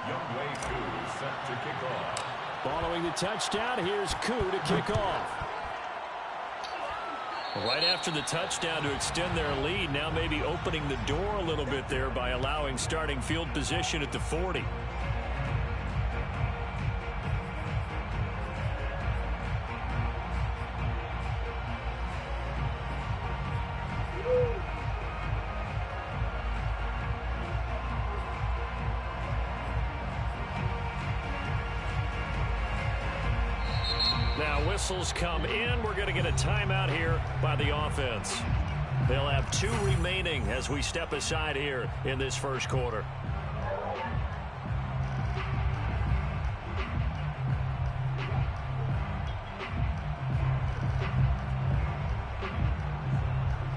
Youngway Koo set to kick off. Following the touchdown, here's Koo to kick off. Right after the touchdown to extend their lead, now maybe opening the door a little bit there by allowing starting field position at the 40. Now whistles come in. We're going to get a timeout here by the offense. They'll have 2 remaining as we step aside here in this first quarter.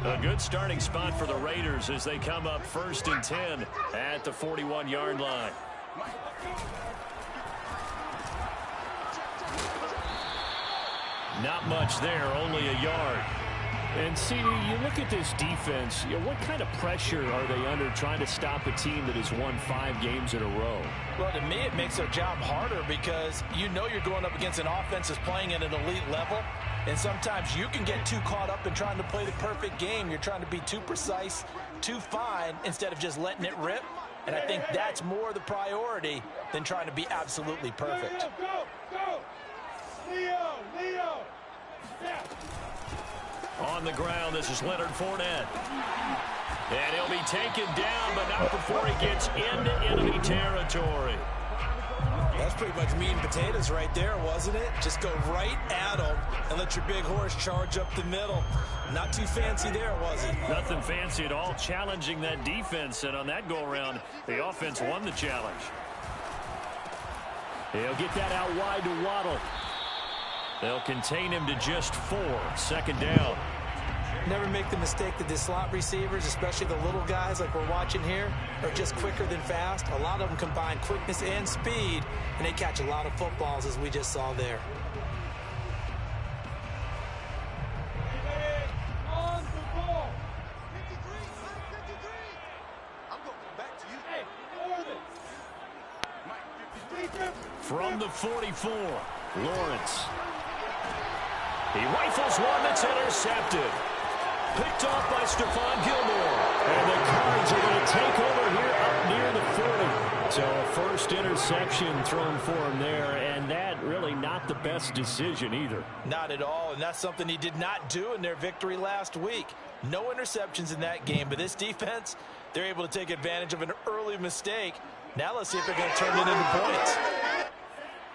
A good starting spot for the Raiders as they come up 1st and 10 at the 41-yard line. Not much there, only a yard. And, CD, you look at this defense, what kind of pressure are they under trying to stop a team that has won 5 games in a row? Well, to me, it makes their job harder because you know you're going up against an offense that's playing at an elite level. And sometimes you can get too caught up in trying to play the perfect game. You're trying to be too precise, too fine, instead of just letting it rip. And I think that's more the priority than trying to be absolutely perfect. Go! Leo! On the ground, this is Leonard Fournette. And he'll be taken down, but not before he gets into enemy territory. That's pretty much meat and potatoes right there, wasn't it? Just go right at him and let your big horse charge up the middle. Not too fancy there, was it? Nothing fancy at all, challenging that defense. And on that go-around, the offense won the challenge. He'll get that out wide to Waddle. They'll contain him to just 4. 2nd down. Never make the mistake that the slot receivers, especially the little guys like we're watching here, are just quicker than fast. A lot of them combine quickness and speed, and they catch a lot of footballs, as we just saw there. On the ball. From the 44, Lawrence. He rifles one that's intercepted. Picked off by Stephon Gilmore. And the Cards are going to take over here up near the 40. So a first interception thrown for him there, and that really not the best decision either. Not at all, and that's something he did not do in their victory last week. No interceptions in that game, but this defense, they're able to take advantage of an early mistake. Now let's see if they're going to turn it into points.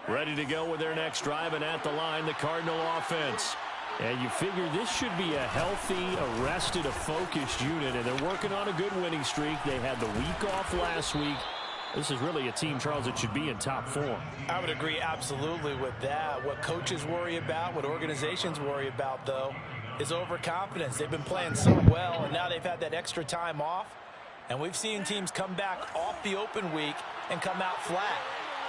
Ready to go with their next drive, and at the line, the Cardinal offense. And you figure this should be a healthy, arrested, a focused unit, and they're working on a good winning streak. They had the week off last week. This is really a team, Charles, that should be in top form. I would agree absolutely with that. What coaches worry about, what organizations worry about, though, is overconfidence. They've been playing so well, and now they've had that extra time off. And we've seen teams come back off the open week and come out flat.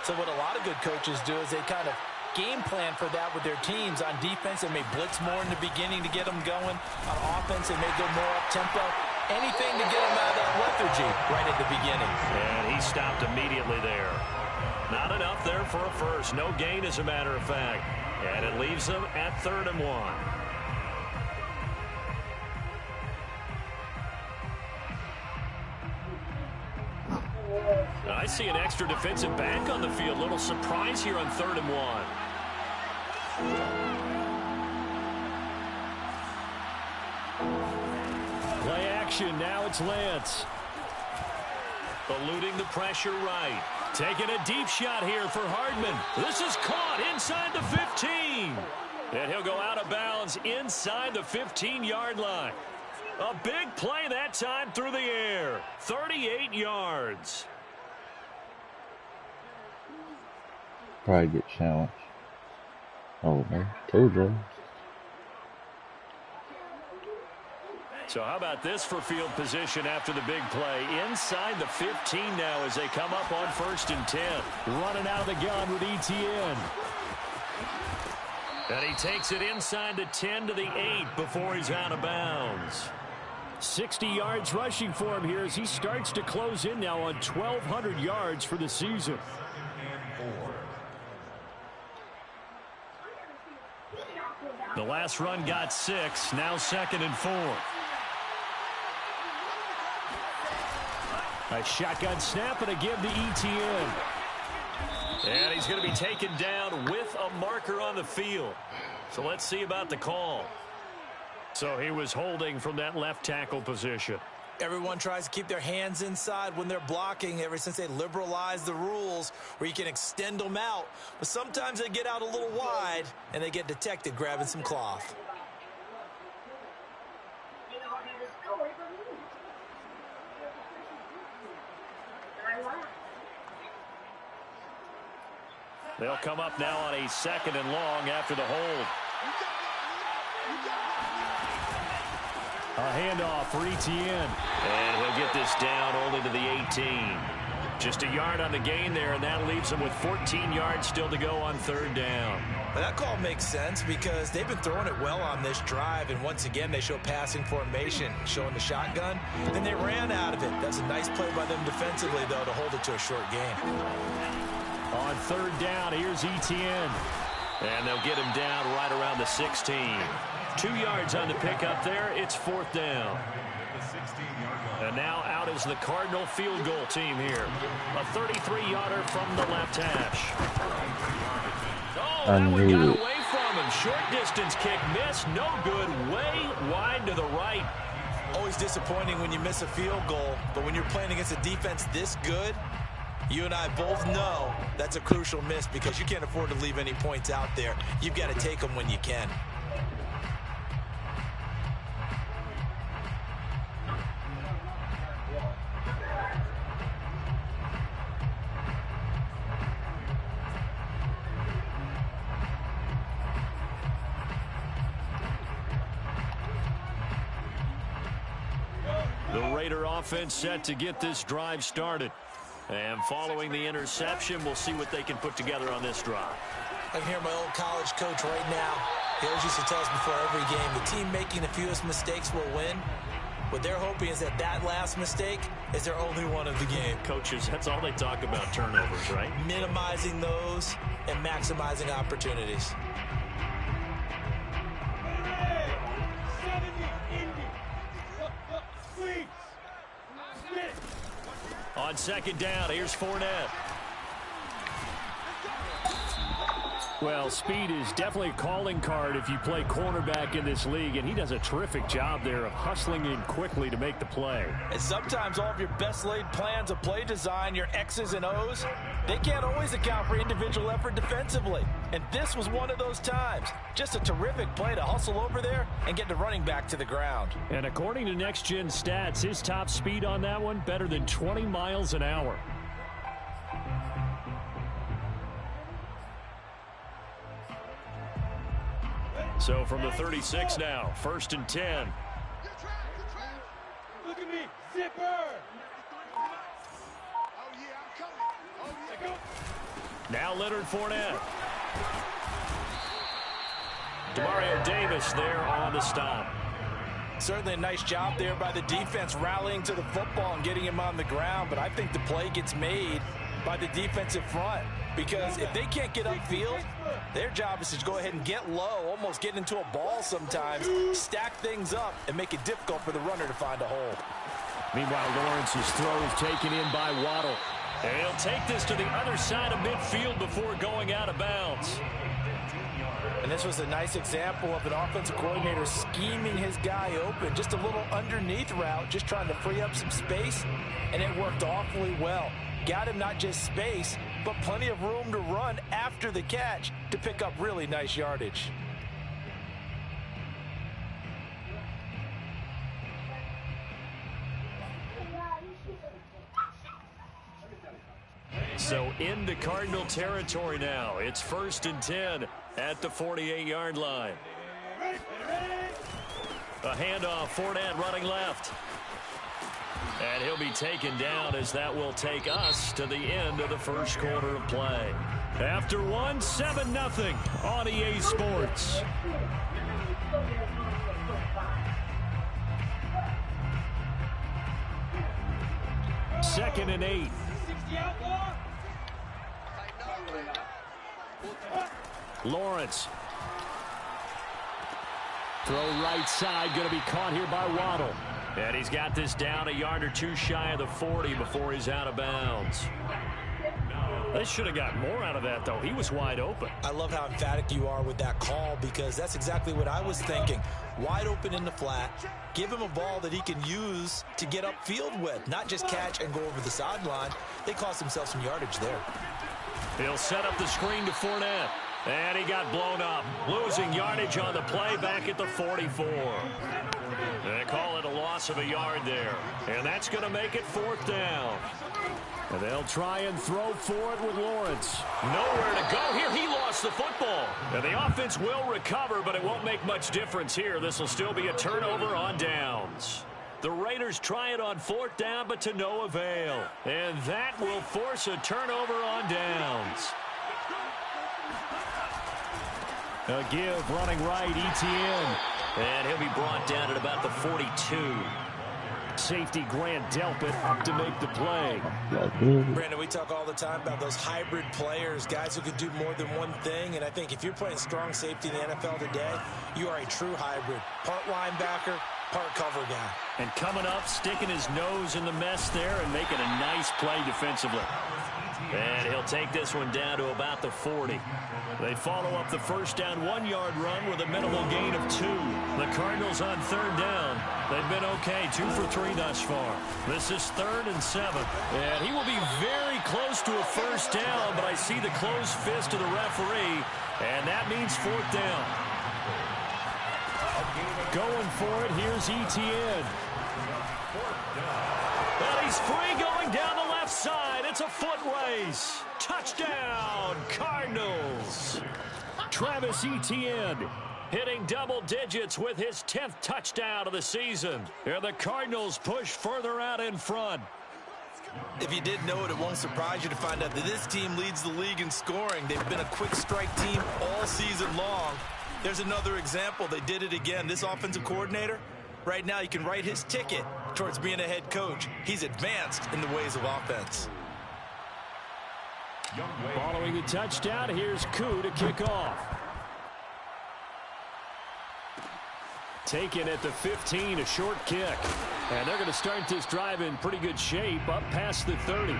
So what a lot of good coaches do is they kind of game plan for that with their teams. On defense, they may blitz more in the beginning to get them going. On offense, they may go more up-tempo. Anything to get them out of that lethargy right at the beginning. And he stopped immediately there. Not enough there for a first. No gain, as a matter of fact. And it leaves them at 3rd and 1. I see an extra defensive back on the field. Little surprise here on 3rd and 1. Play action. Now it's Lance. Eluding the pressure right. Taking a deep shot here for Hardman. This is caught inside the 15. And he'll go out of bounds inside the 15-yard line. A big play that time through the air. 38 yards. Probably get challenged. Oh, man. Told you. So how about this for field position after the big play? Inside the 15 now as they come up on 1st and 10. Running out of the gun with Etienne. And he takes it inside the 10 to the 8 before he's out of bounds. 60 yards rushing for him here as he starts to close in now on 1,200 yards for the season. The last run got 6, now 2nd and 4. A shotgun snap and a give to Etienne. And he's going to be taken down with a marker on the field. So let's see about the call. So he was holding from that left tackle position. Everyone tries to keep their hands inside when they're blocking ever since they liberalized the rules where you can extend them out. But sometimes they get out a little wide and they get detected grabbing some cloth. They'll come up now on a 2nd and long after the hold. A handoff for Etienne. And he'll get this down only to the 18. Just a yard on the gain there, and that leaves him with 14 yards still to go on 3rd down. Well, that call makes sense because they've been throwing it well on this drive, and once again they show passing formation, showing the shotgun. Then they ran out of it. That's a nice play by them defensively, though, to hold it to a short gain. On 3rd down, here's Etienne. And they'll get him down right around the 16. 2 yards on the pickup there. It's 4th down. And now out is the Cardinal field goal team here. A 33-yarder from the left hash. Oh, that one got away from him. Short distance kick missed. No good. Way wide to the right. Always disappointing when you miss a field goal. But when you're playing against a defense this good, you and I both know that's a crucial miss because you can't afford to leave any points out there. You've got to take them when you can. The Raider offense set to get this drive started. And following the interception, we'll see what they can put together on this drive. I can hear my old college coach right now. He always used to tell us before every game, the team making the fewest mistakes will win. What they're hoping is that that last mistake is their only one of the game. Coaches, that's all they talk about, turnovers, right? Minimizing those and maximizing opportunities. On 2nd down, here's Fournette. Well, speed is definitely a calling card if you play cornerback in this league, and he does a terrific job there of hustling in quickly to make the play. And sometimes all of your best laid plans of play design, your X's and O's, they can't always account for individual effort defensively. And this was one of those times. Just a terrific play to hustle over there and get the running back to the ground. And according to Next Gen Stats, his top speed on that one, better than 20 miles an hour. So from the 36 now, 1st and 10. Look at me, zipper! Now Leonard Fournette. Demario Davis there on the stop. Certainly a nice job there by the defense rallying to the football and getting him on the ground, but I think the play gets made by the defensive front because if they can't get upfield, their job is to go ahead and get low, almost get into a ball sometimes, stack things up, and make it difficult for the runner to find a hole. Meanwhile, Lawrence's throw is taken in by Waddle. And he'll take this to the other side of midfield before going out of bounds. And this was a nice example of an offensive coordinator scheming his guy open. Just a little underneath route, just trying to free up some space, and it worked awfully well. Got him not just space, but plenty of room to run after the catch to pick up really nice yardage. So into Cardinal territory now. It's 1st and 10 at the 48-yard line. A handoff, Fournette running left. And he'll be taken down as that will take us to the end of the first quarter of play. After one, 7-0 on EA Sports. 2nd and 8. 60 outlaw. Lawrence. Throw right side, going to be caught here by Waddle. And he's got this down a yard or two shy of the 40 before he's out of bounds. They should have got more out of that, though. He was wide open. I love how emphatic you are with that call, because that's exactly what I was thinking. Wide open in the flat. Give him a ball that he can use to get upfield with, not just catch and go over the sideline. They cost themselves some yardage there. He'll set up the screen to Fournette. And he got blown up, losing yardage on the play back at the 44. They call it a loss of a yard there. And that's going to make it 4th down. And they'll try and throw for it with Lawrence. Nowhere to go here. He lost the football. And the offense will recover, but it won't make much difference here. This will still be a turnover on downs. The Raiders try it on 4th down, but to no avail. And that will force a turnover on downs. A give running right, Etienne. And he'll be brought down at about the 42. Safety Grant Delpit up to make the play. Brandon, we talk all the time about those hybrid players, guys who can do more than one thing. And I think if you're playing strong safety in the NFL today, you are a true hybrid. Part linebacker, part cover guy. And coming up, sticking his nose in the mess there and making a nice play defensively. And he'll take this one down to about the 40. They follow up the first down 1-yard run with a minimal gain of 2. The Cardinals on 3rd down. They've been okay, 2 for 3 thus far. This is 3rd and 7. And he will be very close to a first down, but I see the closed fist of the referee, and that means 4th down. Going for it, here's Etienne. And he's free going down the left side. It's a foot race. Touchdown, Cardinals. Travis Etienne hitting double digits with his 10th touchdown of the season. And the Cardinals push further out in front. If you didn't know it, it won't surprise you to find out that this team leads the league in scoring. They've been a quick strike team all season long. There's another example. They did it again. This offensive coordinator, right now, you can write his ticket towards being a head coach. He's advanced in the ways of offense. Following the touchdown, here's Koo to kick off. Taken at the 15, a short kick. And they're going to start this drive in pretty good shape, up past the 30.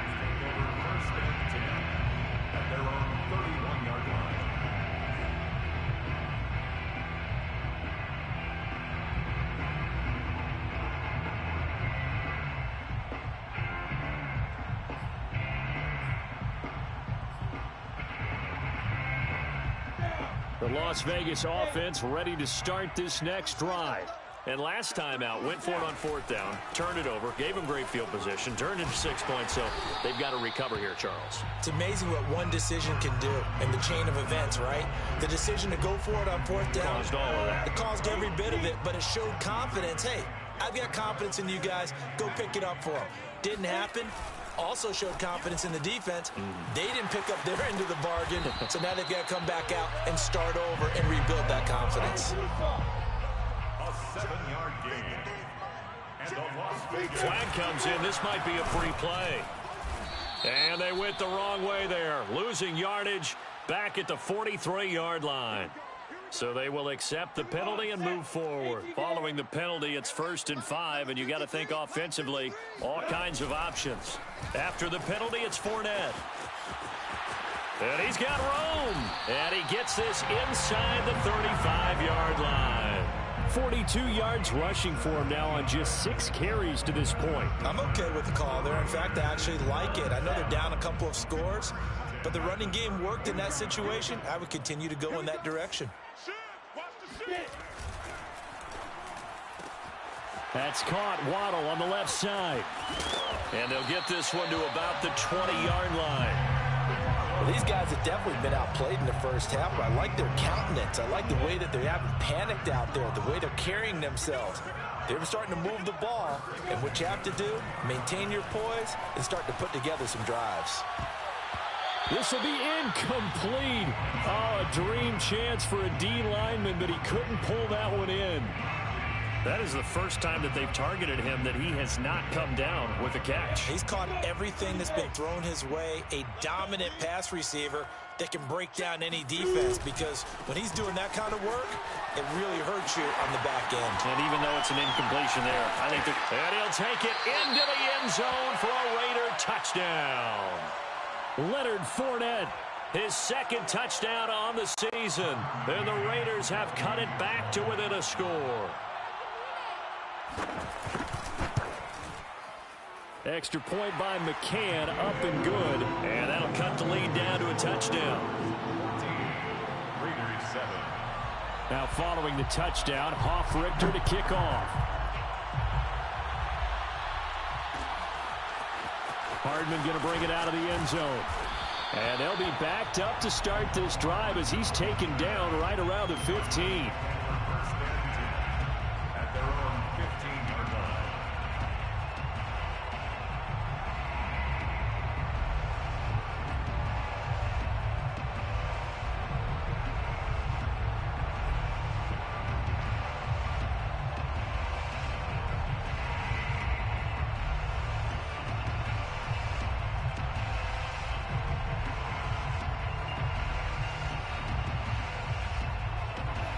The Las Vegas offense ready to start this next drive. And last time out, went for it on 4th down, turned it over, gave them great field position, turned into 6 points, so they've got to recover here, Charles. It's amazing what one decision can do in the chain of events, right? The decision to go for it on 4th down. Caused all of that. It caused every bit of it, but it showed confidence. Hey, I've got confidence in you guys. Go pick it up for them. Didn't happen. Also showed confidence in the defense. They didn't pick up their end of the bargain, so now they've got to come back out and start over and rebuild that confidence. A 7-yard gain. And the Las Vegas Flag comes in. This might be a free play. And they went the wrong way there, losing yardage back at the 43-yard line. So they will accept the penalty and move forward. Following the penalty, it's 1st and 5, and you got to think offensively, all kinds of options. After the penalty, it's Fournette. And he's got room. And he gets this inside the 35-yard line. 42 yards rushing for him now on just 6 carries to this point. I'm okay with the call there. In fact, I actually like it. I know they're down a couple of scores, but the running game worked in that situation. I would continue to go in that direction. That's caught. Waddle on the left side. And they'll get this one to about the 20-yard line. Well, these guys have definitely been outplayed in the first half, but I like their countenance. I like the way that they haven't panicked out there, the way they're carrying themselves. They're starting to move the ball, and what you have to do, maintain your poise and start to put together some drives. This will be incomplete. Oh, a dream chance for a D lineman, but he couldn't pull that one in. That is the first time that they've targeted him that he has not come down with a catch. He's caught everything that's been thrown his way, a dominant pass receiver that can break down any defense, because when he's doing that kind of work, it really hurts you on the back end. And even though it's an incompletion there, I think and he'll take it into the end zone for a Raider touchdown. Leonard Fournette, his second touchdown on the season. And the Raiders have cut it back to within a score. Extra point by McCann, up and good. And that'll cut the lead down to a touchdown. Raiders 7. Now following the touchdown, Hoff-Richter to kick off. Hardman going to bring it out of the end zone. And they'll be backed up to start this drive as he's taken down right around the 15. At their own 15-yard line.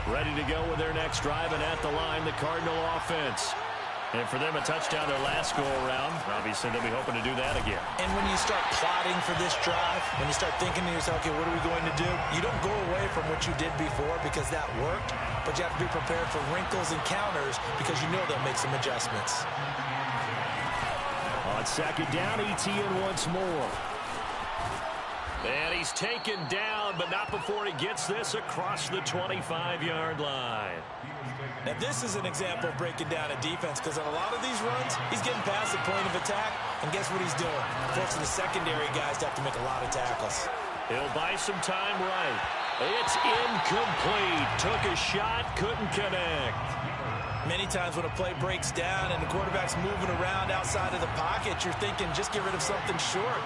Ready to go with their next drive, and at the line, the Cardinal offense. And for them, a touchdown their last go-around. Obviously, they'll be hoping to do that again. And when you start plotting for this drive, when you start thinking to yourself, okay, what are we going to do? You don't go away from what you did before because that worked, but you have to be prepared for wrinkles and counters because you know they'll make some adjustments. On second down, Etienne once more. And he's taken down, but not before he gets this across the 25-yard line. Now, this is an example of breaking down a defense, because on a lot of these runs, he's getting past the point of attack, and guess what he's doing? Forcing the secondary guys to have to make a lot of tackles. He'll buy some time right. It's incomplete. Took a shot, couldn't connect. Many times when a play breaks down and the quarterback's moving around outside of the pocket, you're thinking just get rid of something short.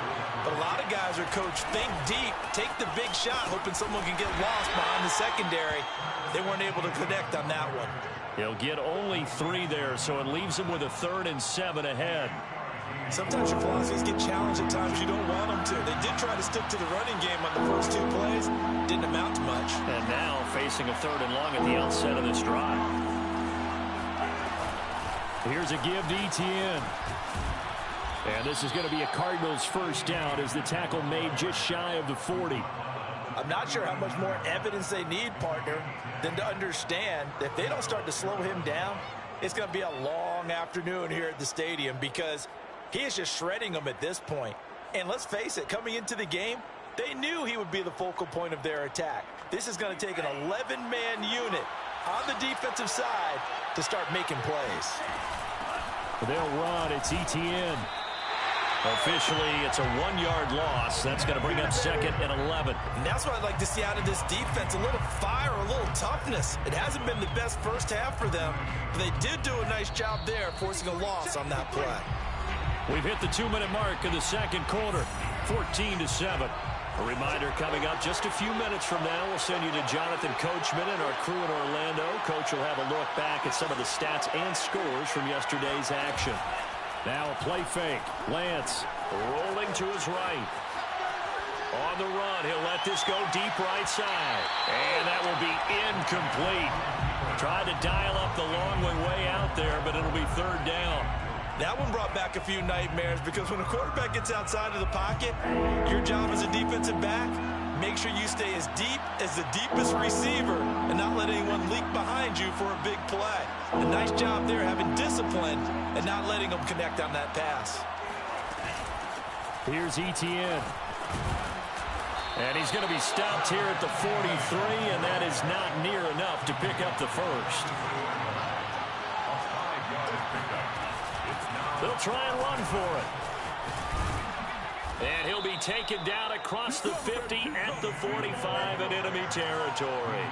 But a lot of guys are coached, think deep, take the big shot, hoping someone can get lost behind the secondary. They weren't able to connect on that one. He'll get only 3 there, so it leaves him with a 3rd and 7 ahead. Sometimes your philosophies get challenged at times you don't want them to. They did try to stick to the running game on the first 2 plays. Didn't amount to much. And now facing a 3rd and long at the outset of this drive. Here's a give to Etienne. And this is going to be a Cardinals first down as the tackle made just shy of the 40. I'm not sure how much more evidence they need, partner, than to understand that if they don't start to slow him down, it's going to be a long afternoon here at the stadium, because he is just shredding them at this point. And let's face it, coming into the game, they knew he would be the focal point of their attack. This is going to take an 11-man unit on the defensive side to start making plays. They'll run. It's Etienne. Officially, it's a 1-yard loss. That's going to bring up 2nd and 11. And that's what I'd like to see out of this defense, a little fire, a little toughness. It hasn't been the best first half for them, but they did do a nice job there forcing a loss on that play. We've hit the 2-minute mark of the second quarter, 14-7. A reminder coming up just a few minutes from now. We'll send you to Jonathan Coachman and our crew in Orlando. Coach will have a look back at some of the stats and scores from yesterday's action. Now a play fake. Lance rolling to his right. On the run, he'll let this go deep right side. And that will be incomplete. Tried to dial up the long way out there, but it'll be 3rd down. That one brought back a few nightmares, because when a quarterback gets outside of the pocket, your job as a defensive back, make sure you stay as deep as the deepest receiver and not let anyone leak behind you for a big play. A nice job there having discipline and not letting them connect on that pass. Here's Etienne. And he's going to be stopped here at the 43, and that is not near enough to pick up the first. They'll try and run for it. And he'll be taken down across the 50 at the 45 in enemy territory.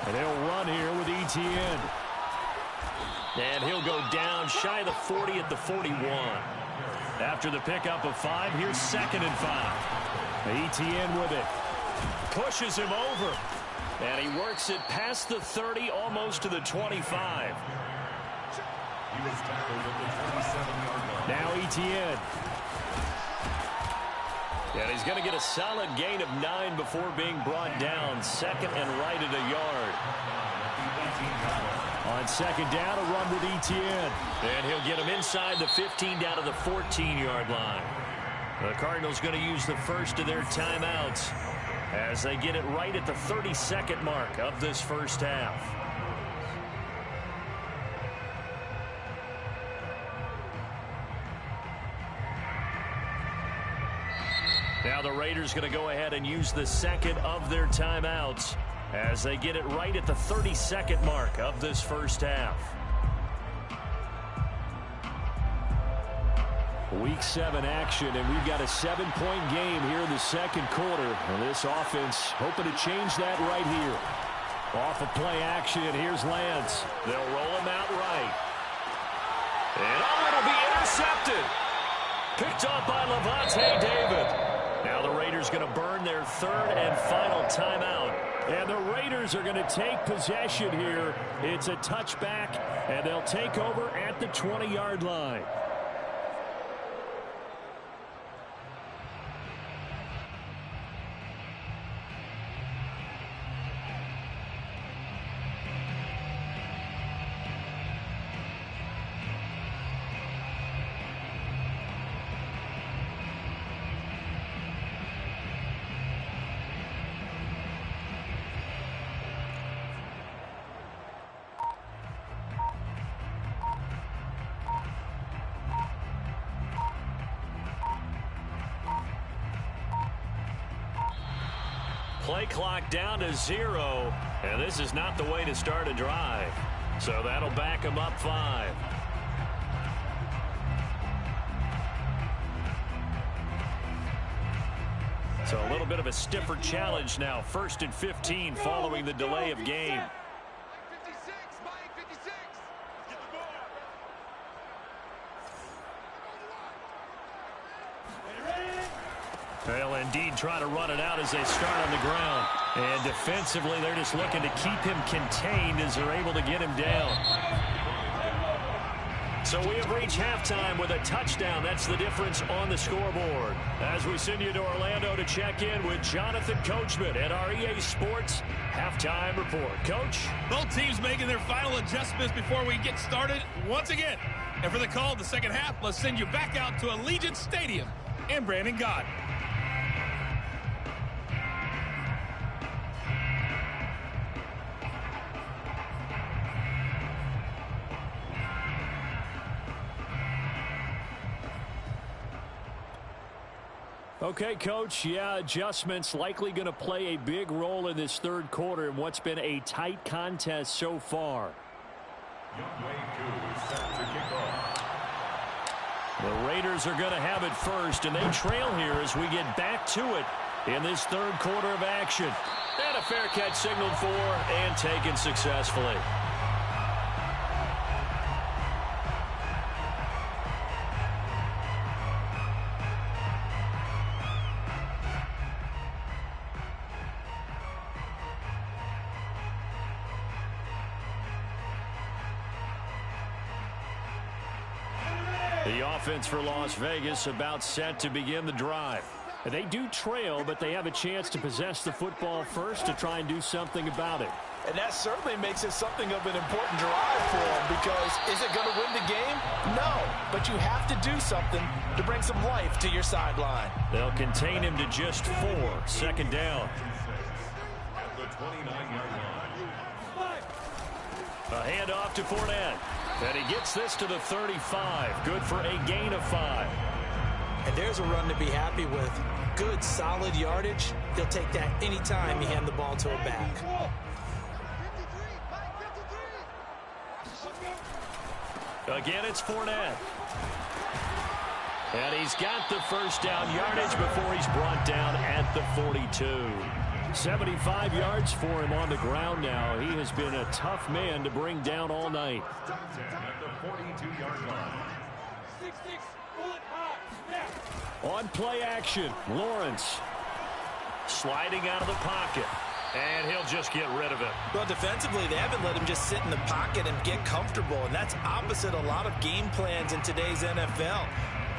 And they'll run here with Etienne. And he'll go down shy of the 40 at the 41. After the pickup of 5, here's 2nd and 5. Etienne with it. Pushes him over. And he works it past the 30, almost to the 25. He was tackled at the 27-yard line. Now Etienne. And he's going to get a solid gain of 9 before being brought down. Second and right at a yard. On second down, a run with Etienne. And he'll get him inside the 15 down to the 14-yard line. The Cardinals going to use the first of their timeouts as they get it right at the 32nd mark of this first half. Now the Raiders going to go ahead and use the second of their timeouts as they get it right at the 32nd mark of this first half. Week 7 action, and we've got a 7-point game here in the second quarter. And this offense hoping to change that right here. Off of play action, here's Lance. They'll roll him out right. And it'll be intercepted. Picked up by Lavonte David. Now the Raiders going to burn their third and final timeout. And the Raiders are going to take possession here. It's a touchback, and they'll take over at the 20-yard line. Play clock down to 0, and this is not the way to start a drive. So that'll back them up 5. So a little bit of a stiffer challenge now. 1st and 15 following the delay of game. They'll indeed try to run it out as they start on the ground. And defensively, they're just looking to keep him contained as they're able to get him down. So we have reached halftime with a touchdown. That's the difference on the scoreboard. As we send you to Orlando to check in with Jonathan Coachman at our EA Sports Halftime Report. Coach? Both teams making their final adjustments before we get started once again. And for the call of the second half, let's send you back out to Allegiant Stadium in Brandon Gaudin. Okay, Coach, adjustments likely going to play a big role in this third quarter in what's been a tight contest so far. The Raiders are going to have it first, and they trail here as we get back to it in this third quarter of action. And a fair catch signaled for and taken successfully. The offense for Las Vegas about set to begin the drive. They do trail, but they have a chance to possess the football first to try and do something about it. And that certainly makes it something of an important drive for them, because is it going to win the game? No, but you have to do something to bring some life to your sideline. They'll contain him to just 4. Second down. At the 29-yard line. A handoff to Fournette. And he gets this to the 35. Good for a gain of 5. And there's a run to be happy with. Good, solid yardage. He'll take that anytime you hand the ball to a back. Again, it's Fournette. And he's got the first down yardage before he's brought down at the 42. 75 yards for him on the ground now. He has been a tough man to bring down all night. At the 42-yard line. On play action, Lawrence sliding out of the pocket. And he'll just get rid of it. Well, defensively, they haven't let him just sit in the pocket and get comfortable, and that's opposite a lot of game plans in today's NFL.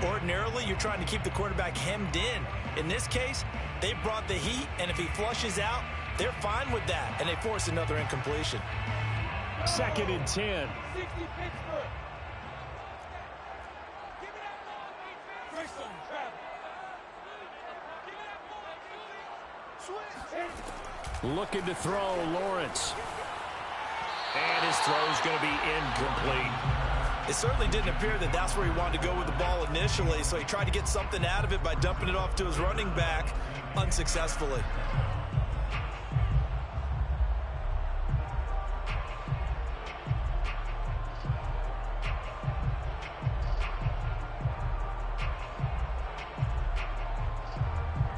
Ordinarily, you're trying to keep the quarterback hemmed in. In this case, they brought the heat, and if he flushes out, they're fine with that, and they force another incompletion. 2nd and 10. 60 Pittsburgh. Grayson, travel. Looking to throw, Lawrence. And his throw is going to be incomplete. It certainly didn't appear that that's where he wanted to go with the ball initially, so he tried to get something out of it by dumping it off to his running back unsuccessfully.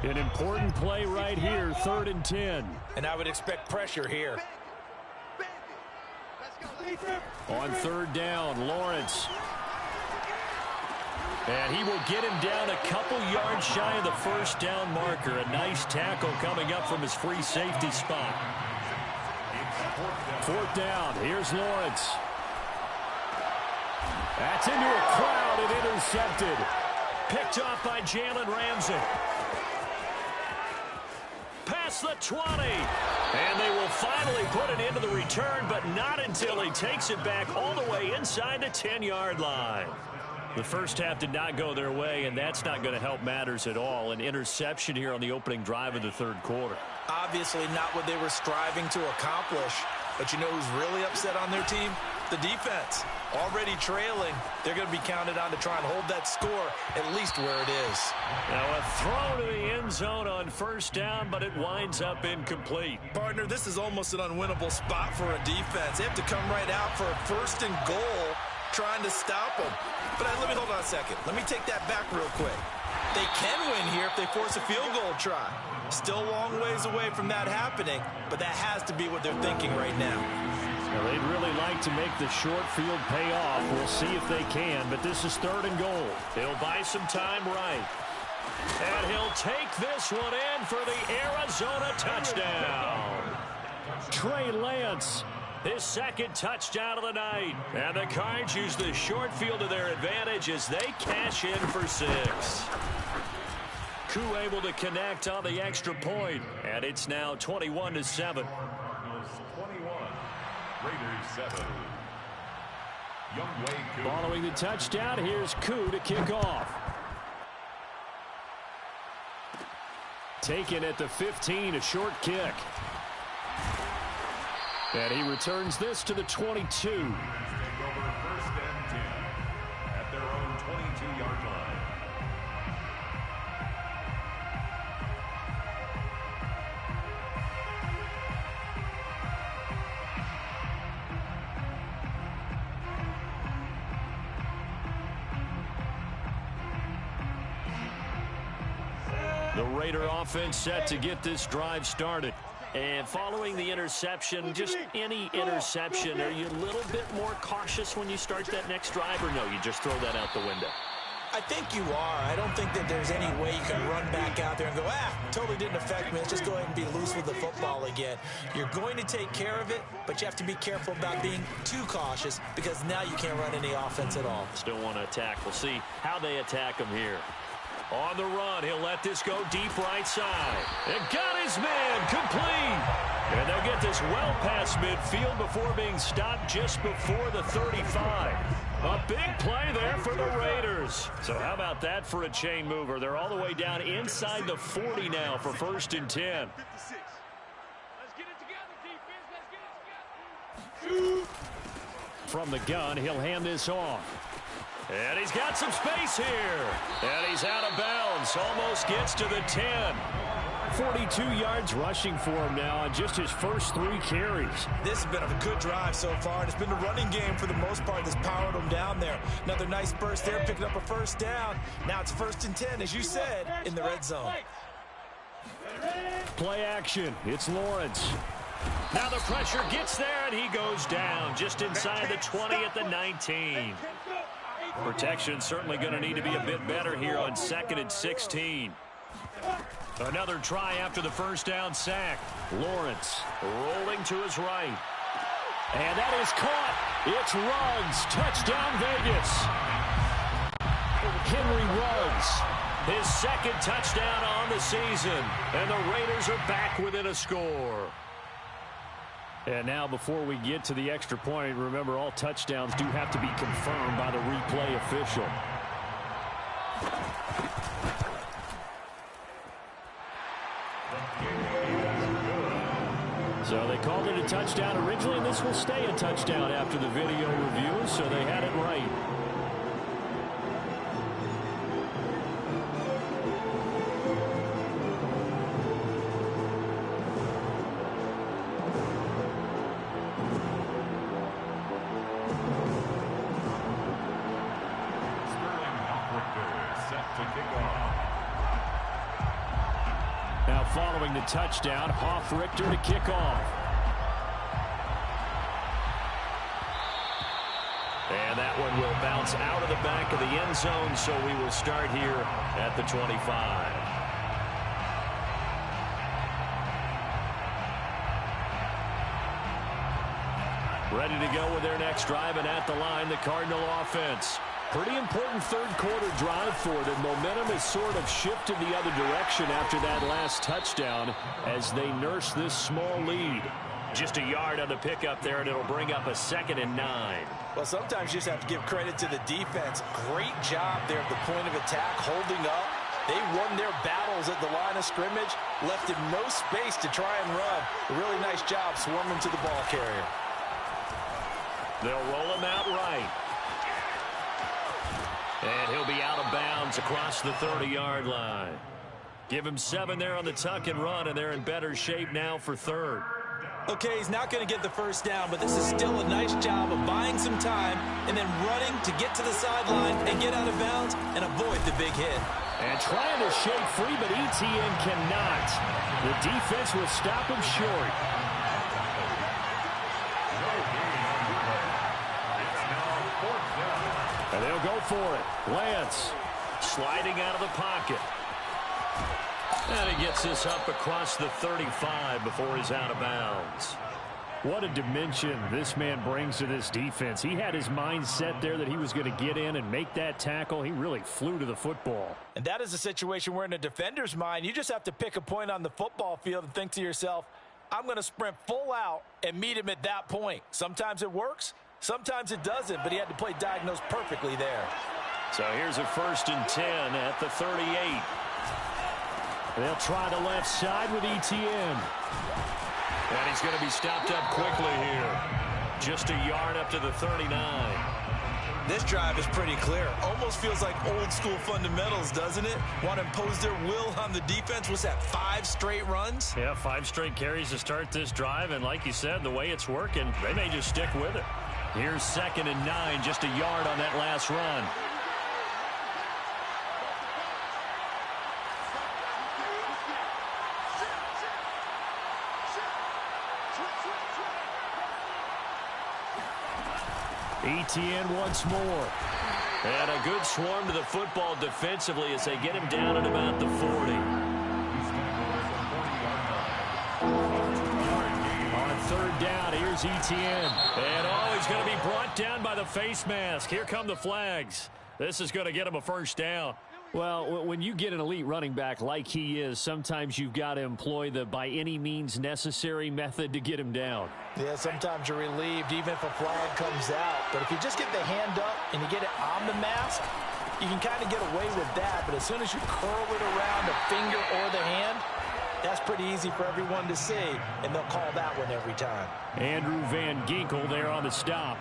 An important play right here, 3rd and 10. And I would expect pressure here. On 3rd down, Lawrence. And he will get him down a couple yards shy of the 1st down marker. A nice tackle coming up from his free safety spot. 4th down, here's Lawrence. That's into a crowd and intercepted. Picked off by Jalen Ramsey. Past the 20. And they will finally put it into the return, but not until he takes it back all the way inside the 10-yard line. The first half did not go their way, and that's not going to help matters at all. An interception here on the opening drive of the 3rd quarter. Obviously not what they were striving to accomplish. But you know who's really upset on their team? The defense. Already trailing. They're going to be counted on to try and hold that score at least where it is. Now a throw to the end zone on 1st down, but it winds up incomplete. Partner, this is almost an unwinnable spot for a defense. They have to come right out for a 1st and goal trying to stop them. But let me hold on a second. Let me take that back real quick. They can win here if they force a field goal try. Still a long ways away from that happening, but that has to be what they're thinking right now. Now, they'd really like to make the short field pay off. We'll see if they can, but this is 3rd and goal. He'll buy some time right. And he'll take this one in for the Arizona touchdown. Trey Lance, his 2nd touchdown of the night. And the Cards use the short field to their advantage as they cash in for 6. Koo able to connect on the extra point, and it's now 21-7. 21, Raiders 7. Younghoe Koo. Following the touchdown, here's Koo to kick off. Taken at the 15, a short kick. And he returns this to the 22. Take over 1st and 10 at their own 22-yard line. The Raider offense set to get this drive started. And following the interception, just any interception, are you a little bit more cautious when you start that next drive, or no, you just throw that out the window? I think you are. I don't think that there's any way you can run back out there and go, totally didn't affect me. Let's just go ahead and be loose with the football again. You're going to take care of it, but you have to be careful about being too cautious because now you can't run any offense at all. Still want to attack. We'll see how they attack him here. On the run, he'll let this go deep right side. And got his man complete. And they'll get this well past midfield before being stopped just before the 35. A big play there for the Raiders. So how about that for a chain mover? They're all the way down inside the 40 now for 1st and 10. Let's get it together, defense. Let's get it together. From the gun, he'll hand this off. And he's got some space here. And he's out of bounds. Almost gets to the 10. 42 yards rushing for him now on just his first 3 carries. This has been a good drive so far, and it's been the running game for the most part that's powered him down there. Another nice burst there, picking up a 1st down. Now it's 1st and 10, as you said, in the red zone. Play action. It's Lawrence. Now the pressure gets there, and he goes down just inside the 20 at the 19. Protection certainly going to need to be a bit better here on 2nd and 16. Another try after the first down sack. Lawrence rolling to his right. And that is caught. It's Ruggs. Touchdown, Vegas. Henry Ruggs. His second touchdown on the season. And the Raiders are back within a score. And now before we get to the extra point, remember all touchdowns do have to be confirmed by the replay official. So they called it a touchdown originally, and this will stay a touchdown after the video review, so they had it right. Now following the touchdown, Hoff-Richter to kick off. And that one will bounce out of the back of the end zone, so we will start here at the 25. Ready to go with their next drive, and at the line, the Cardinal offense. Pretty important third-quarter drive for them. Momentum has sort of shifted the other direction after that last touchdown as they nurse this small lead. Just a yard on the pickup there, and it'll bring up a 2nd and 9. Well, sometimes you just have to give credit to the defense. Great job there at the point of attack, holding up. They won their battles at the line of scrimmage, left him no space to try and run. A really nice job swarming to the ball carrier. They'll roll him out right. And he'll be out of bounds across the 30-yard line. Give him 7 there on the tuck and run, and they're in better shape now for third. Okay, he's not going to get the first down, but this is still a nice job of buying some time and then running to get to the sideline and get out of bounds and avoid the big hit. And trying to shake free, but Etienne cannot. The defense will stop him short. And they'll go for it. Lance sliding out of the pocket. And he gets this up across the 35 before he's out of bounds. What a dimension this man brings to this defense. He had his mind set there that he was going to get in and make that tackle. He really flew to the football. And that is a situation where in a defender's mind, you just have to pick a point on the football field and think to yourself, I'm going to sprint full out and meet him at that point. Sometimes it works. Sometimes it doesn't, but he had to play diagnosed perfectly there. So here's a 1st and 10 at the 38. They'll try the left side with Etienne. And he's going to be stopped up quickly here. Just a yard up to the 39. This drive is pretty clear. Almost feels like old school fundamentals, doesn't it? Want to impose their will on the defense. Was that 5 straight runs? Yeah, 5 straight carries to start this drive. And like you said, the way it's working, they may just stick with it. Here's 2nd and 9, just a yard on that last run. Etienne once more. And a good swarm to the football defensively as they get him down at about the 40. On 3rd down, here's Etienne. And he's going to be brought down by the face mask. Here come the flags. This is going to get him a 1st down. Well, when you get an elite running back like he is, sometimes you've got to employ the by any means necessary method to get him down. Yeah, sometimes you're relieved even if a flag comes out. But if you just get the hand up and you get it on the mask, you can kind of get away with that. But as soon as you curl it around the finger or the hand, that's pretty easy for everyone to see, and they'll call that one every time. Andrew Van Ginkel there on the stop.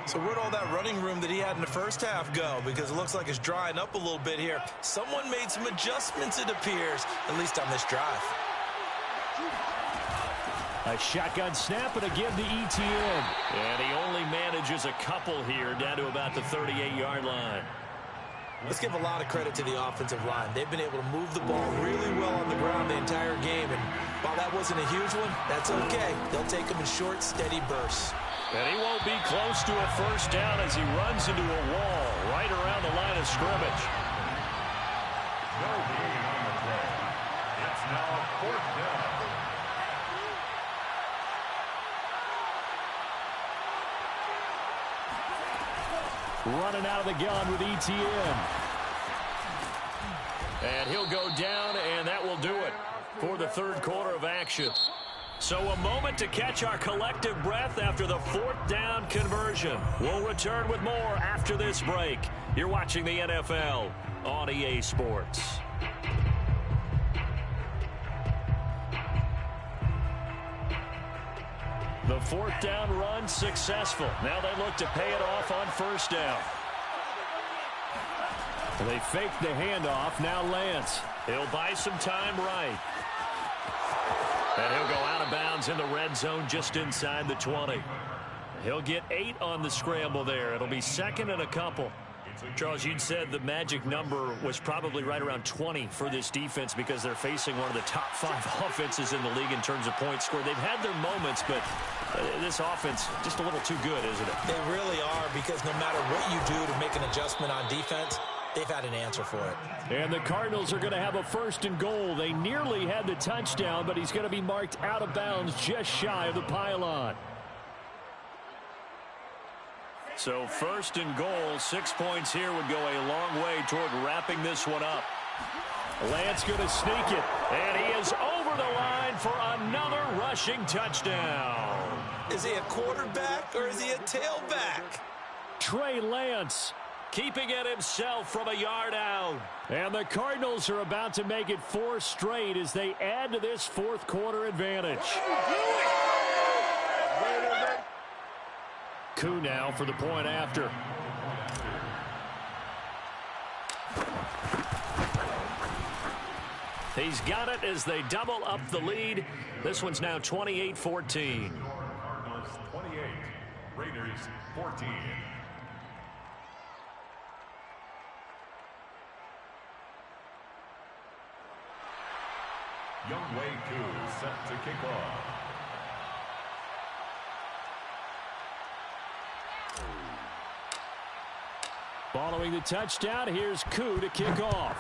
So where'd all that running room that he had in the first half go? Because it looks like it's drying up a little bit here. Someone made some adjustments, it appears, at least on this drive. A shotgun snap and again to Etienne. And he only manages a couple here down to about the 38-yard line. Let's give a lot of credit to the offensive line. They've been able to move the ball really well on the ground the entire game. And while that wasn't a huge one, that's okay. They'll take them in short, steady bursts. And he won't be close to a 1st down as he runs into a wall right around the line of scrimmage. Now 4th down. Running out of the gun with ETN. And he'll go down, and that will do it for the third quarter of action. So a moment to catch our collective breath after the 4th down conversion. We'll return with more after this break. You're watching the NFL on EA Sports. The 4th down run successful. Now they look to pay it off on 1st down. They fake the handoff. Now Lance. He'll buy some time right. And he'll go out of bounds in the red zone just inside the 20. He'll get 8 on the scramble there. It'll be 2nd and a couple. Charles, you'd said the magic number was probably right around 20 for this defense because they're facing one of the top 5 offenses in the league in terms of points scored. They've had their moments, but this offense just a little too good, isn't it? They really are, because no matter what you do to make an adjustment on defense, they've had an answer for it. And the Cardinals are going to have a 1st and goal. They nearly had the touchdown, but he's going to be marked out of bounds just shy of the pylon. So 1st and goal, 6 points here would go a long way toward wrapping this one up. Lance going to sneak it, and he is over the line for another rushing touchdown. Is he a quarterback or is he a tailback? Trey Lance keeping it himself from a yard out. And the Cardinals are about to make it 4 straight as they add to this 4th quarter advantage. Koo now for the point after. He's got it as they double up the lead. This one's now 28-14. Cardinals 28, Raiders 14. Younghoe Koo set to kick off. Following the touchdown, here's Koo to kick off.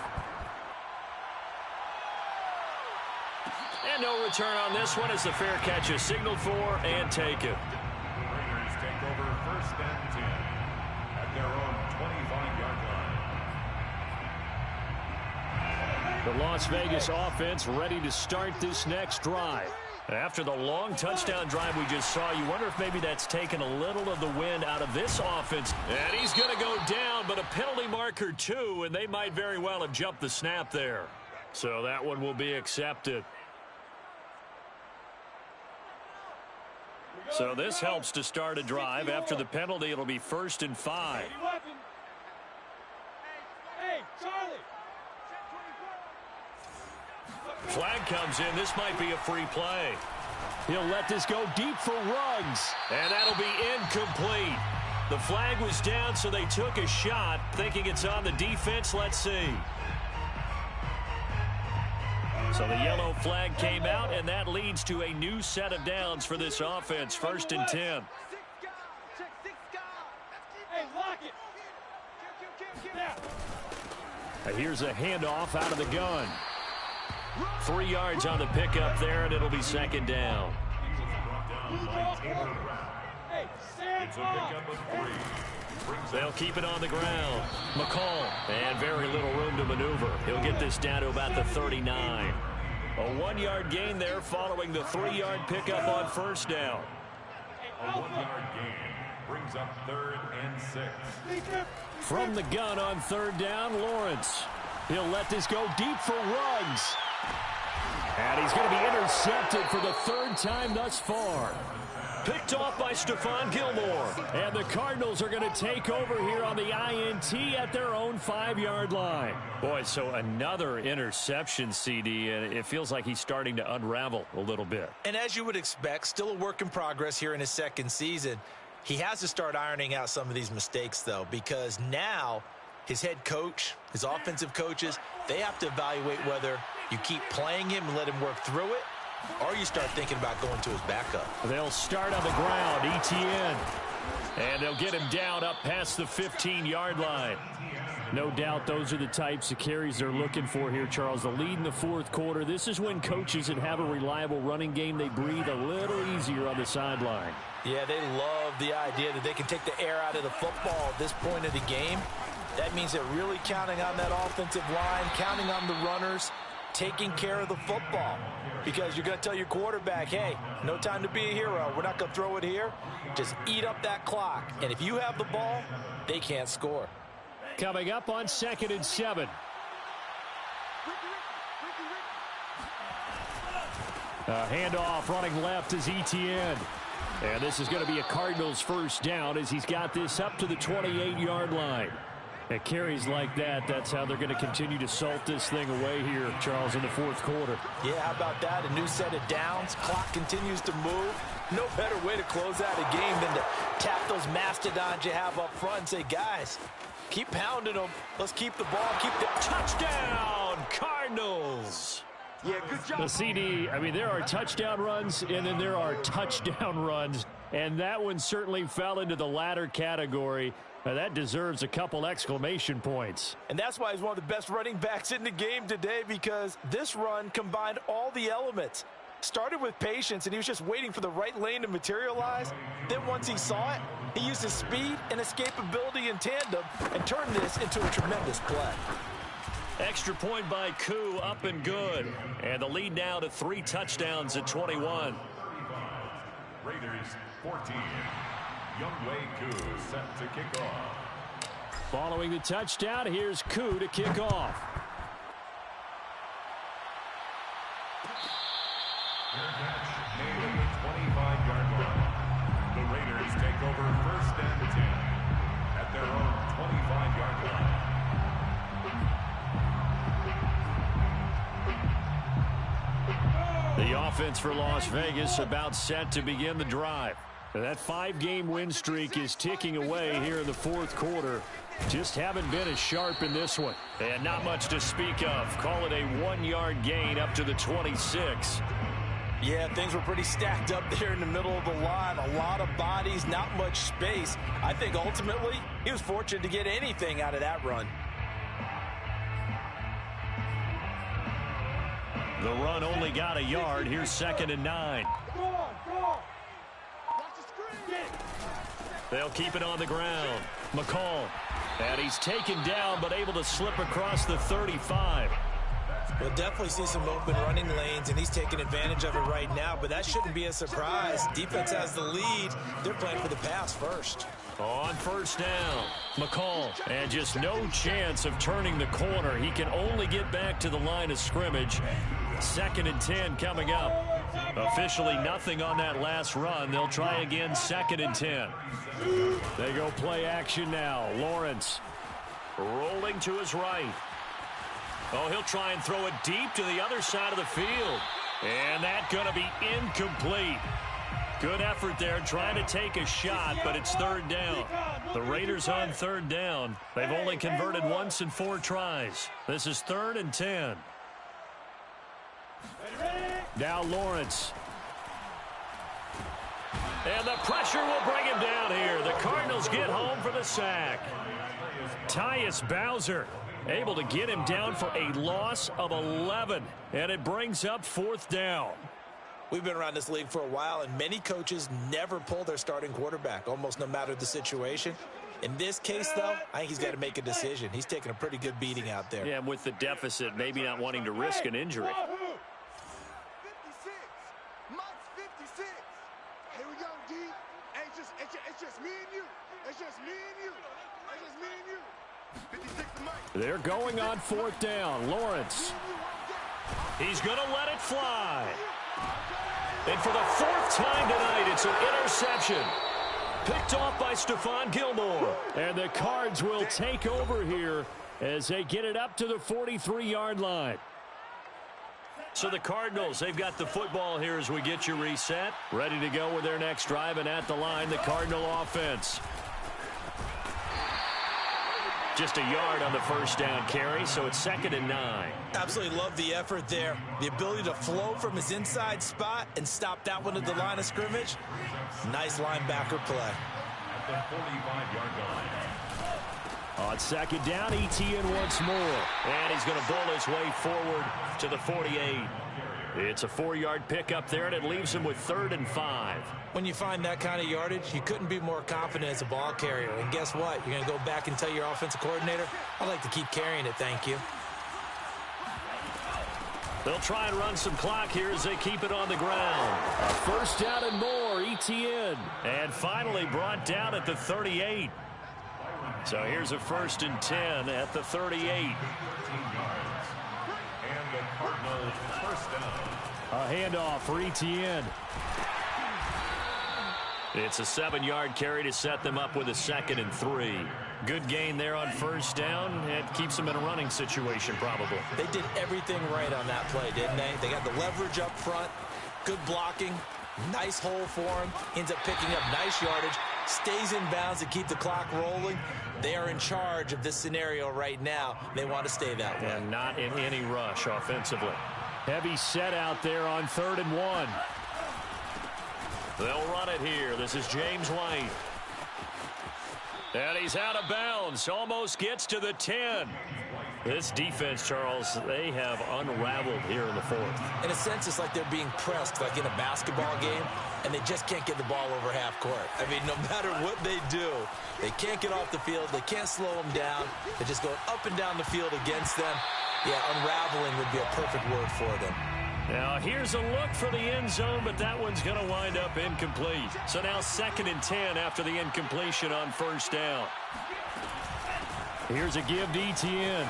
And no return on this one as the fair catch is signaled for and taken. Raiders take over 1st and 10 at their own 25-yard line. The Las Vegas offense ready to start this next drive. After the long touchdown drive we just saw, you wonder if maybe that's taken a little of the wind out of this offense. And he's going to go down, but a penalty marker too, and they might very well have jumped the snap there. So that one will be accepted. So this helps to start a drive. After the penalty, it'll be 1st and 5. Hey, Charlie. Flag comes in. This might be a free play. He'll let this go deep for Ruggs. And that'll be incomplete. The flag was down, so they took a shot, thinking it's on the defense. Let's see. So the yellow flag came out, and that leads to a new set of downs for this offense. 1st and 10. Hey, lock it. And here's a handoff out of the gun. 3 yards on the pickup there, and it'll be 2nd down. Hey, It's a pickup of 3. They'll keep it on the ground. McCall, and very little room to maneuver. He'll get this down to about the 39. A 1-yard gain there following the 3-yard pickup on 1st down. A 1-yard gain brings up 3rd and 6. From the gun on 3rd down, Lawrence. He'll let this go deep for Ruggs. And he's going to be intercepted for the 3rd time thus far. Picked off by Stephon Gilmore. And the Cardinals are going to take over here on the INT at their own 5-yard line. Boy, so another interception, CD, and it feels like he's starting to unravel a little bit. And as you would expect, still a work in progress here in his 2nd season. He has to start ironing out some of these mistakes, though, because now his head coach, his offensive coaches, they have to evaluate whether you keep playing him and let him work through it, or you start thinking about going to his backup. They'll start on the ground. ETN. And they'll get him down up past the 15-yard line. No doubt those are the types of carries they're looking for here, Charles. The lead in the fourth quarter. This is when coaches that have a reliable running game, they breathe a little easier on the sideline. Yeah, they love the idea that they can take the air out of the football at this point of the game. That means they're really counting on that offensive line, counting on the runners, taking care of the football. Because you're going to tell your quarterback, hey, no time to be a hero. We're not going to throw it here. Just eat up that clock. And if you have the ball, they can't score. Coming up on 2nd and 7. A handoff running left is Etienne. And this is going to be a Cardinals first down as he's got this up to the 28-yard line. At carries like that, that's how they're going to continue to salt this thing away here, Charles, in the fourth quarter. Yeah, how about that? A new set of downs. Clock continues to move. No better way to close out a game than to tap those mastodons you have up front and say, guys, keep pounding them. Let's keep the ball. Keep the touchdown, Cardinals. Yeah, good job. The CD, I mean, there are touchdown runs, and then there are touchdown runs. And that one certainly fell into the latter category. That deserves a couple exclamation points. And that's why he's one of the best running backs in the game today, because this run combined all the elements. Started with patience, and he was just waiting for the right lane to materialize. Then once he saw it, he used his speed and escapability in tandem and turned this into a tremendous play. Extra point by Koo, up and good. And the lead now to 3 touchdowns at 21. Raiders 14. Younghoe Koo set to kick off. Following the touchdown, here's Koo to kick off. Their catch made at the 25-yard line. The Raiders take over 1st and 10 at their own 25-yard line. The offense for Las Vegas about set to begin the drive. That 5-game win streak is ticking away here in the fourth quarter. Just haven't been as sharp in this one. And not much to speak of. Call it a 1-yard gain up to the 26. Yeah, things were pretty stacked up there in the middle of the line. A lot of bodies, not much space. I think ultimately he was fortunate to get anything out of that run. The run only got a yard. Here's 2nd and 9. Go on, go on. Watch the screen. They'll keep it on the ground. McCall. And he's taken down, but able to slip across the 35. We'll definitely see some open running lanes, and he's taking advantage of it right now, but that shouldn't be a surprise. Defense has the lead. They're playing for the pass first. On 1st down, McCall, and just no chance of turning the corner. He can only get back to the line of scrimmage. 2nd and 10 coming up. Officially nothing on that last run. They'll try again 2nd and 10. They go play action now. Lawrence rolling to his right. Oh, he'll try and throw it deep to the other side of the field. And that's going to be incomplete. Good effort there trying to take a shot, but it's 3rd down. The Raiders on 3rd down. They've only converted once in 4 tries. This is 3rd and 10. Now Lawrence. And the pressure will bring him down here. The Cardinals get home for the sack. Tyus Bowser able to get him down for a loss of 11. And it brings up 4th down. We've been around this league for a while, and many coaches never pull their starting quarterback, almost no matter the situation. In this case, though, I think he's got to make a decision. He's taking a pretty good beating out there. Yeah, and with the deficit, maybe not wanting to risk an injury. 56. Mike's 56. Here we go, D. Hey, it's just me and you. It's just me and you. It's just me and you. 56 to Mike. They're going on 4th down. Lawrence. He's going to let it fly. And for the 4th time tonight, it's an interception. Picked off by Stephon Gilmore. And the Cards will take over here as they get it up to the 43-yard line. So the Cardinals, they've got the football here as we get you reset. Ready to go with their next drive, and at the line, the Cardinal offense. Just a yard on the 1st down carry, so it's 2nd and 9. Absolutely love the effort there. The ability to flow from his inside spot and stop that one at the line of scrimmage. Nice linebacker play. at the 45-yard line. On second down, Etienne once more. And he's going to bowl his way forward to the 48. It's a 4-yard pickup there, and it leaves him with 3rd and 5. When you find that kind of yardage, you couldn't be more confident as a ball carrier. And guess what? You're going to go back and tell your offensive coordinator, I'd like to keep carrying it, thank you. They'll try and run some clock here as they keep it on the ground. A first down and more, Etienne. And finally brought down at the 38. So here's a 1st and 10 at the 38. And the Cardinals first down. A handoff for Etienne. It's a 7-yard carry to set them up with a 2nd and 3. Good gain there on first down. It keeps them in a running situation, probably. They did everything right on that play, didn't they? They got the leverage up front, good blocking, nice hole for him, ends up picking up nice yardage, stays in bounds to keep the clock rolling. They are in charge of this scenario right now. They want to stay that way. And not in any rush offensively. Heavy set out there on 3rd and 1. They'll run it here. This is James White. And he's out of bounds. Almost gets to the 10. This defense, Charles, they have unraveled here in the 4th. In a sense, it's like they're being pressed, like in a basketball game, and they just can't get the ball over half court. I mean, no matter what they do, they can't get off the field. They can't slow them down. They're just going up and down the field against them. Yeah, unraveling would be a perfect word for them. Now, here's a look for the end zone, but that one's going to wind up incomplete. So now 2nd and 10 after the incompletion on first down. Here's a give to Etienne.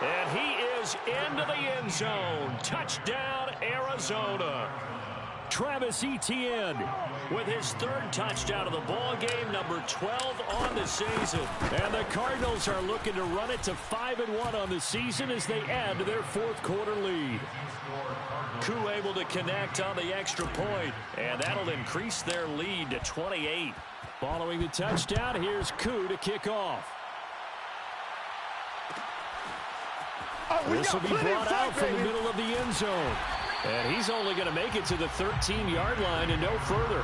And he is into the end zone. Touchdown, Arizona. Travis Etienne with his 3rd touchdown of the ball game, number 12 on the season. And the Cardinals are looking to run it to 5-1 on the season as they add to their 4th quarter lead. Koo able to connect on the extra point, and that'll increase their lead to 28. Following the touchdown, here's Koo to kick off. This will be brought out from the middle of the end zone. And he's only going to make it to the 13-yard line and no further.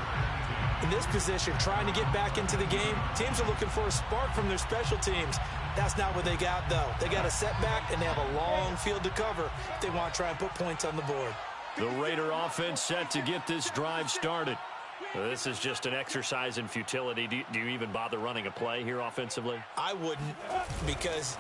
In this position, trying to get back into the game, teams are looking for a spark from their special teams. That's not what they got, though. They got a setback, and they have a long field to cover if they want to try and put points on the board. The Raider offense set to get this drive started. This is just an exercise in futility. Do you even bother running a play here offensively? I wouldn't, because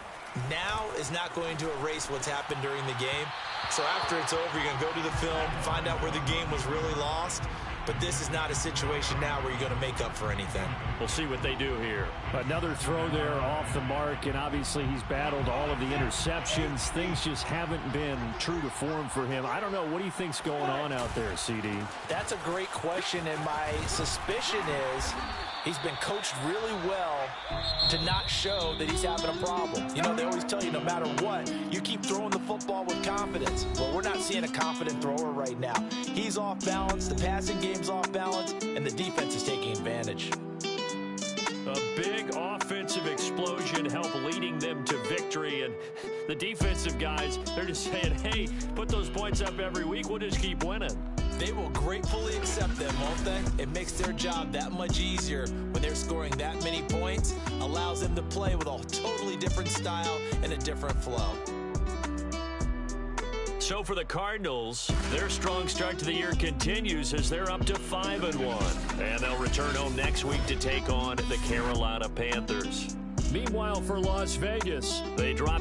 now is not going to erase what's happened during the game. So after it's over, you're going to go to the film, find out where the game was really lost. But this is not a situation now where you're going to make up for anything. We'll see what they do here. Another throw there off the mark, and obviously he's battled all of the interceptions. Things just haven't been true to form for him. I don't know. What do you think's going on out there, CD? That's a great question, and my suspicion is he's been coached really well to not show that he's having a problem. You know, they always tell you no matter what, you keep throwing the football with confidence. Well, we're not seeing a confident thrower right now. He's off balance, the passing game's off balance, and the defense is taking advantage. A big offensive explosion helped leading them to victory, and the defensive guys, they're just saying, hey, put those points up every week, we'll just keep winning. They will gratefully accept them, won't they? It makes their job that much easier when they're scoring that many points, allows them to play with a totally different style and a different flow. So for the Cardinals, their strong start to the year continues as they're up to 5-1. And they'll return home next week to take on the Carolina Panthers. Meanwhile, for Las Vegas, they dropped